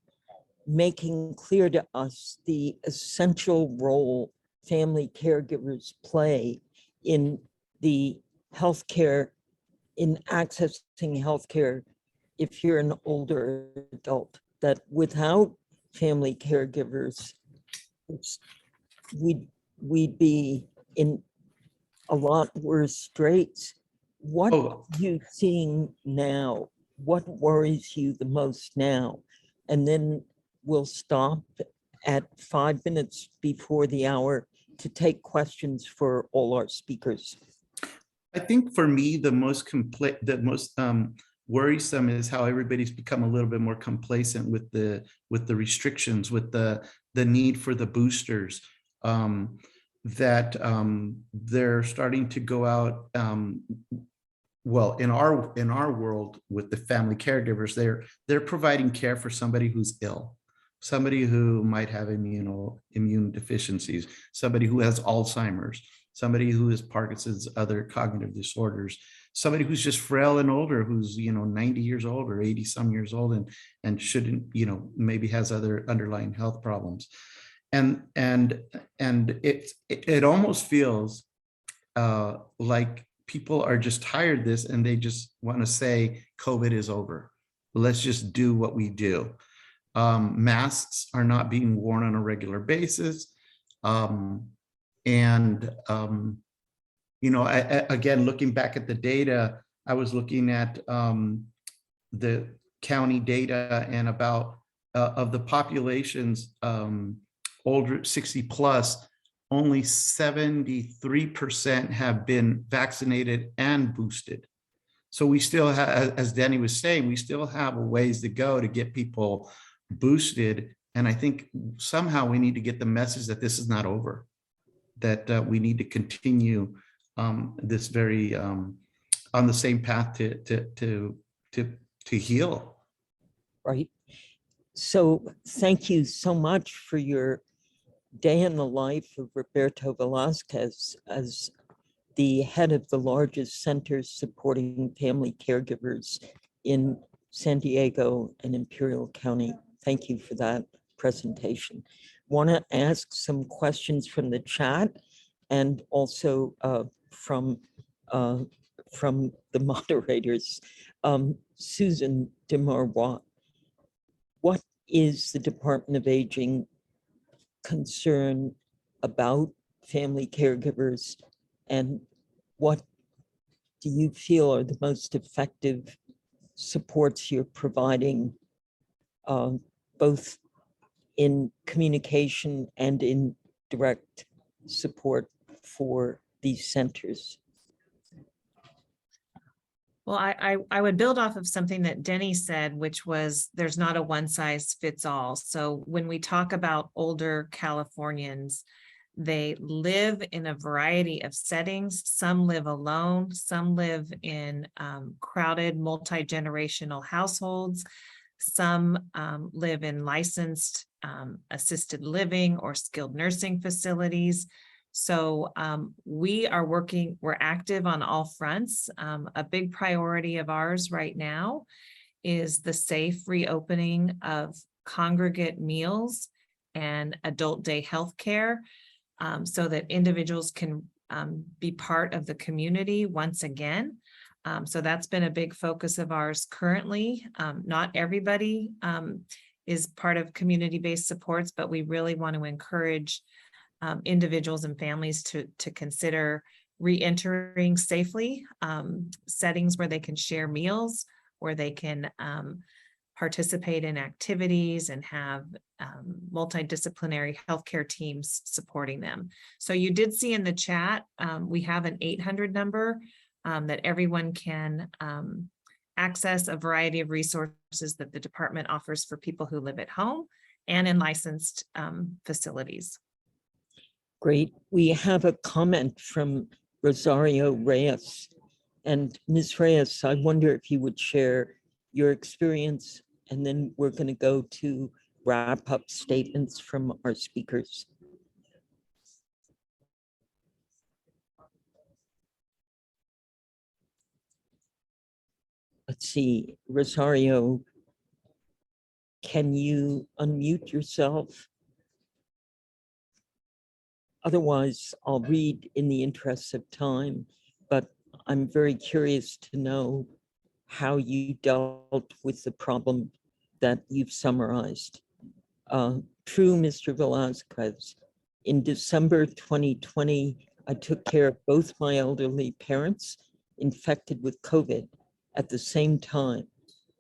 Speaker 1: making clear to us the essential role family caregivers play in the healthcare, in accessing healthcare if you're an older adult, that without family caregivers, we'd be in a lot worse straits. What
Speaker 5: Oh.
Speaker 1: are you seeing now? What worries you the most now? And then we'll stop at 5 minutes before the hour to take questions for all our speakers.
Speaker 5: I think for me, the most worrisome is how everybody's become a little bit more complacent with the restrictions, with the need for the boosters. That they're starting to go out. Well, in our world with the family caregivers, they're providing care for somebody who's ill, somebody who might have immune deficiencies, somebody who has Alzheimer's, somebody who has Parkinson's, other cognitive disorders, somebody who's just frail and older, who's 90 years old or 80 some years old, and shouldn't, maybe has other underlying health problems. And it almost feels like people are just tired of this, and they just want to say COVID is over. Let's just do what we do. Masks are not being worn on a regular basis. Again, looking back at the data, I was looking at the county data, and about of the populations older 60 plus, only 73% have been vaccinated and boosted. So we still have, as Danny was saying, we still have a ways to go to get people boosted. And I think somehow we need to get the message that this is not over, that we need to continue this very on the same path to heal.
Speaker 1: Right. So thank you so much for your day in the life of Roberto Velasquez as the head of the largest centers supporting family caregivers in San Diego and Imperial County. Thank you for that presentation. Want to ask some questions from the chat and also from the moderators. Susan DeMarrois, what is the Department of Aging concern about family caregivers, and what do you feel are the most effective supports you're providing, both in communication and in direct support for these centers?
Speaker 2: Well, I would build off of something that Denny said, which was there's not a one size fits all. So when we talk about older Californians, they live in a variety of settings. Some live alone, some live in crowded multi-generational households. Some live in licensed assisted living or skilled nursing facilities. So we're active on all fronts. A big priority of ours right now is the safe reopening of congregate meals and adult day health care, so that individuals can be part of the community once again. So that's been a big focus of ours currently. Not everybody is part of community-based supports, but we really want to encourage individuals and families to consider re-entering safely settings where they can share meals, where they can participate in activities and have multidisciplinary healthcare teams supporting them. So you did see in the chat, we have an 800 number that everyone can access a variety of resources that the department offers for people who live at home and in licensed facilities.
Speaker 1: Great. We have a comment from Rosario Reyes. And Ms. Reyes, I wonder if you would share your experience, and then we're going to go to wrap up statements from our speakers. Let's see, Rosario, can you unmute yourself? Otherwise, I'll read in the interest of time, but I'm very curious to know how you dealt with the problem that you've summarized. True, Mr. Velasquez, in December 2020, I took care of both my elderly parents infected with COVID at the same time,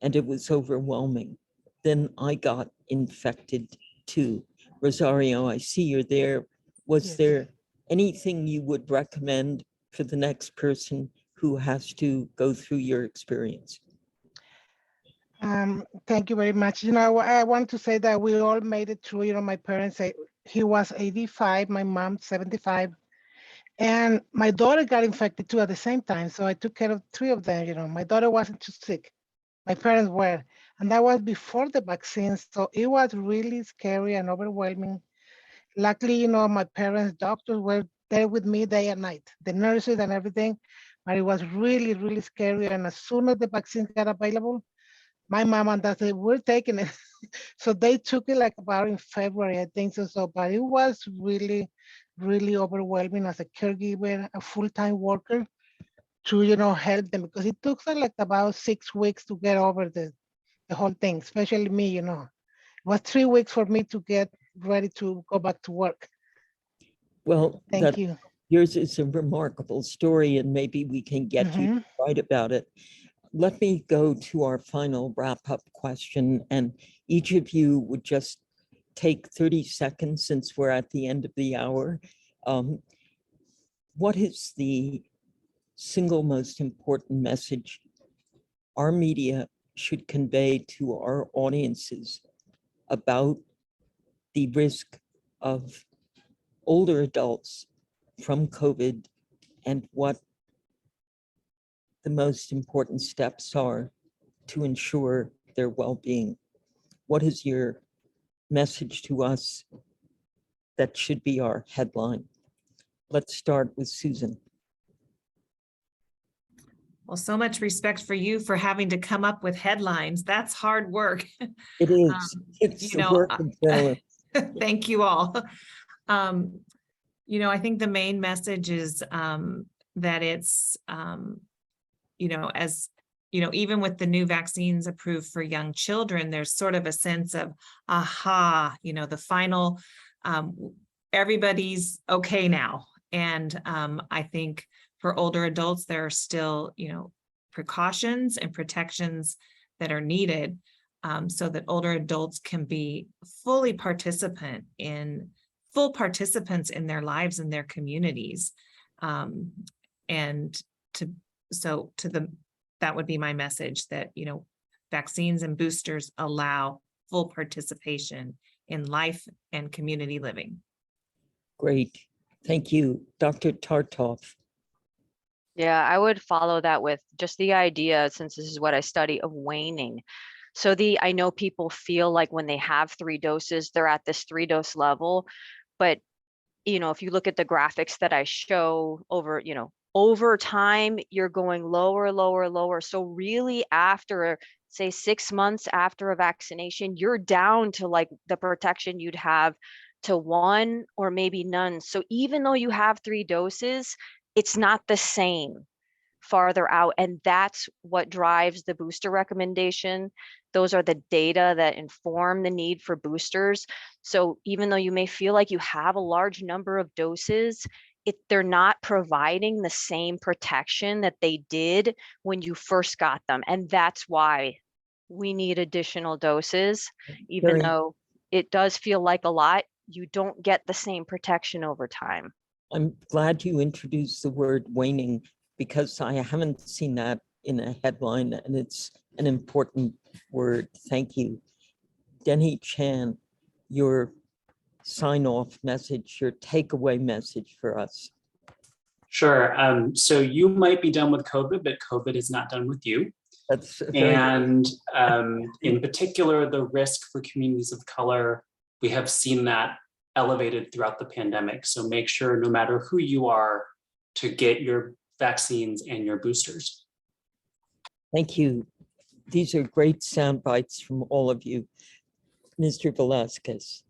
Speaker 1: and it was overwhelming. Then I got infected too. Rosario, I see you're there. Was there anything you would recommend for the next person who has to go through your experience?
Speaker 6: Thank you very much. I want to say that we all made it through. My parents, he was 85, my mom 75, and my daughter got infected too at the same time. So I took care of three of them. My daughter wasn't too sick. My parents were, and that was before the vaccine. So it was really scary and overwhelming. Luckily, my parents' doctors were there with me day and night, the nurses and everything, but it was really, really scary. And as soon as the vaccine got available, my mom and dad said, we're taking it. So they took it like about in February, I think so. But it was really, really overwhelming as a caregiver, a full-time worker to, help them, because it took like about 6 weeks to get over the whole thing, especially me, It was 3 weeks for me to get ready to go back to work.
Speaker 1: Well,
Speaker 6: Thank you.
Speaker 1: Yours is a remarkable story, and maybe we can get you to write about it. Let me go to our final wrap-up question, and each of you would just take 30 seconds, since we're at the end of the hour, What is the single most important message our media should convey to our audiences about the risk of older adults from COVID and what the most important steps are to ensure their well-being? What is your message to us that should be our headline? Let's start with Susan.
Speaker 2: Well, so much respect for you for having to come up with headlines. That's hard work.
Speaker 1: It is. It's
Speaker 2: you
Speaker 1: the
Speaker 2: know,
Speaker 1: work of journalists.
Speaker 2: Thank you all. I think the main message is that it's, even with the new vaccines approved for young children, there's sort of a sense of, aha, the final, everybody's okay now. And I think for older adults, there are still, precautions and protections that are needed so that older adults can be full participants in their lives and their communities. That would be my message, that, vaccines and boosters allow full participation in life and community living.
Speaker 1: Great. Thank you. Dr. Tartov.
Speaker 3: Yeah, I would follow that with just the idea, since this is what I study, of waning. So I know people feel like when they have 3 doses, they're at this 3-dose level. But, if you look at the graphics that I show over time, you're going lower, lower, lower. So really after, say, 6 months after a vaccination, you're down to like the protection you'd have to 1 or maybe none. So even though you have 3 doses, it's not the same farther out. And that's what drives the booster recommendation. Those are the data that inform the need for boosters. So even though you may feel like you have a large number of doses, they're not providing the same protection that they did when you first got them. And that's why we need additional doses. Even though it does feel like a lot, you don't get the same protection over time.
Speaker 1: I'm glad you introduced the word waning, because I haven't seen that in a headline, and it's an important word. Thank you. Denny Chan, your sign-off message, your takeaway message for us.
Speaker 4: Sure. So you might be done with COVID, but COVID is not done with you.
Speaker 1: That's very
Speaker 4: And in particular, the risk for communities of color, we have seen that elevated throughout the pandemic. So make sure, no matter who you are, to get your vaccines and your boosters.
Speaker 1: Thank you. These are great sound bites from all of you. Mr. Velasquez,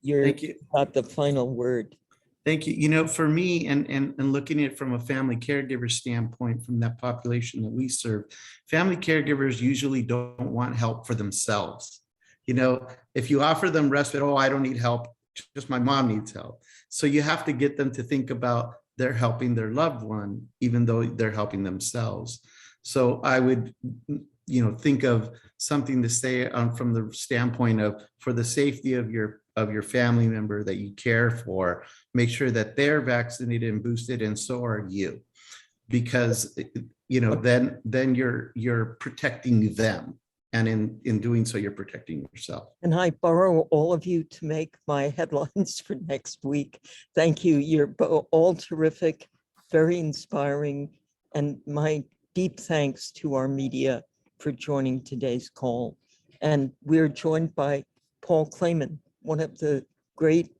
Speaker 5: Thank you.
Speaker 1: got the final word.
Speaker 5: Thank you. For me, and looking at it from a family caregiver standpoint, from that population that we serve, family caregivers usually don't want help for themselves. If you offer them respite, I don't need help, just my mom needs help. So you have to get them to think about they're helping their loved one, even though they're helping themselves. So I would, think of something to say from the standpoint of, for the safety of your family member that you care for, make sure that they're vaccinated and boosted, and so are you, because then you're protecting them, and in doing so, you're protecting yourself.
Speaker 1: And I borrow all of you to make my headlines for next week. Thank you. You're all terrific, very inspiring, and my deep thanks to our media for joining today's call. And we're joined by Paul Clayman, one of the great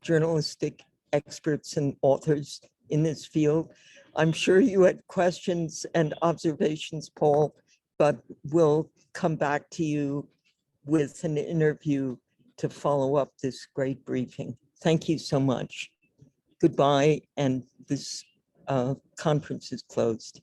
Speaker 1: journalistic experts and authors in this field. I'm sure you had questions and observations, Paul, but we'll come back to you with an interview to follow up this great briefing. Thank you so much. Goodbye, and this conference is closed.